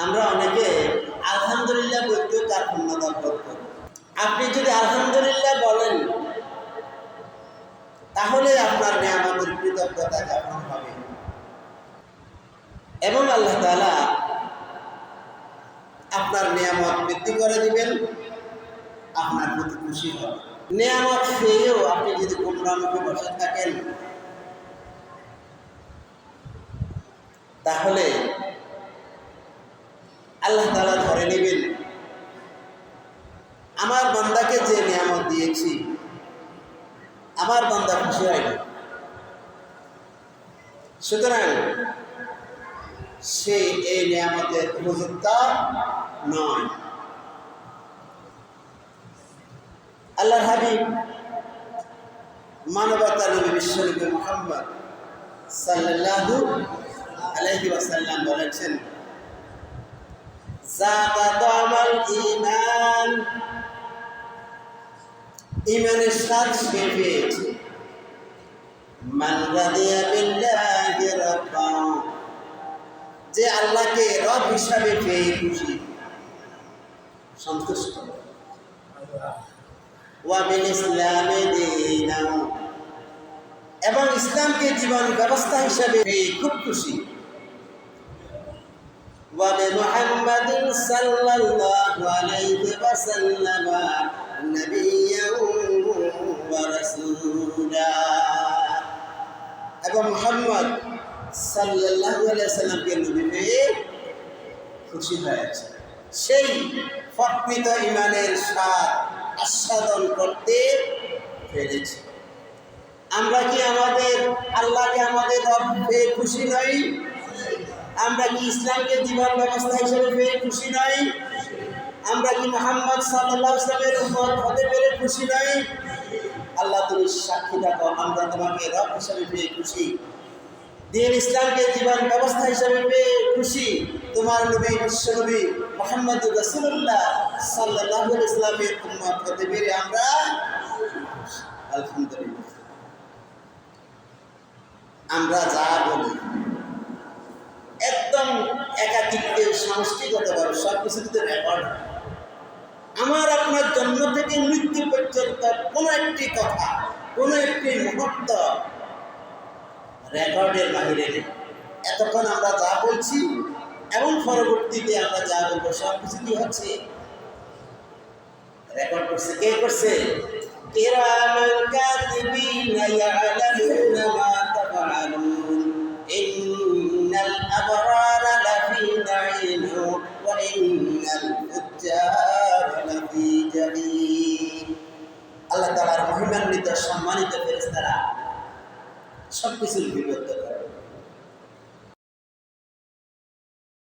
আমরা অনেকে আলহামদুলিল্লাহ বলতেও তার পূর্ণতা বোধ করি। আপনি যদি আলহামদুলিল্লাহ বলেন তাহলে আপনার নিয়ামতের কৃতজ্ঞতা জ্ঞাপন হবে এবং আল্লাহ তাআলা আপনার নিয়ামত বৃদ্ধি করে দিবেন, আপনার প্রতি খুশি হবে। নিয়ামত পেয়েও আপনি যদি গোমরামুখে বসে থাকেন তাহলে আল্লাহ তাআলা ধরে নেবেন আমার বান্দাকে যে নিয়ামত দিয়েছি আমার বান্দা খুশি হয়নি, সুতরাং সে এই নিয়ামতের উপযুক্ত নয়। আল্লাহর হাবিব মানবতার নবী বিশ্বনবী মুহাম্মদ সাল্লাল্লাহু আলাইহি ওয়াসাল্লাম বলেছেন, যাকা তামাল ঈমান, ঈমানের স্বাদ সে পেয়েছে। মান রাদিয়া বিল্লাহি রাব্বান, যে আল্লাহকে রব হিসাবে পেয়ে খুশি সন্তুষ্ট। ওয়া বিল ইসলামি দীনান, এবং ইসলামকে জীবন ব্যবস্থা হিসাবে পেয়ে খুব খুশি। ওয়া বি মুহাম্মাদিন সাল্লাল্লাহু আলাইহি ওয়াসাল্লাম নবিয়্যান ওয়া রাসূলা, এবং মুহাম্মদ সাল্লাল্লাহু আলাইহি ওয়াসাল্লামকে নবী পেয়ে খুশি হয়েছে। সেই প্রকৃত ঈমানের স্বাদ আস্বাদন করতে পেরেছি। আমরা কি আমাদের আল্লাহকে আমাদের রব পেয়ে খুশি নই? আমরা কি ইসলামকে জীবন ব্যবস্থা হিসেবে পেয়ে খুশি নই? আমরা কি মুহাম্মদ সাল্লাল্লাহু আলাইহি ওয়াসাল্লামের উম্মত হতে পেরে খুশি নই? আল্লাহ তুমি সাক্ষী থাকো, আমরা তোমাকে রব হিসেবে পেয়ে খুশি, দ্বীন ইসলামকে জীবন ব্যবস্থা হিসেবে পেয়ে খুশি, তোমার নবী বিশ্বনবী মুহাম্মদুর রাসূলুল্লাহ সাল্লাল্লাহু আলাইহি ওয়াসাল্লামের উম্মত হতে পেরে আমরা আলহামদুলিল্লাহ। আমরা যা বলি একদম একাকিত্বে সমষ্টিগতভাবে সব কিছু যদি রেকর্ড হয়, আমার আপনার জন্ম থেকে মৃত্যু পর্যন্ত কোনো একটি কথা, কোনো একটি মুহূর্ত রেকর্ডের বাহিরে নেই। এতক্ষণ আমরা যা বলছি এবং পরবর্তীতে আমরা যা বলবো সব কিছু কি হচ্ছে রেকর্ড করছে। কে করছে? কিরামান কাতিবিনা ইয়ালামুনা মা তাফআলুন ইন্নাল আবরারা লাফি নাঈম ওয়া ইন্নাল ফুজ্জারা লাফি জাহিম। আল্লাহ তাআলার মহিমান্বিত সম্মানিত ফেরেশতারা সব কিছু লিপিবদ্ধ করে।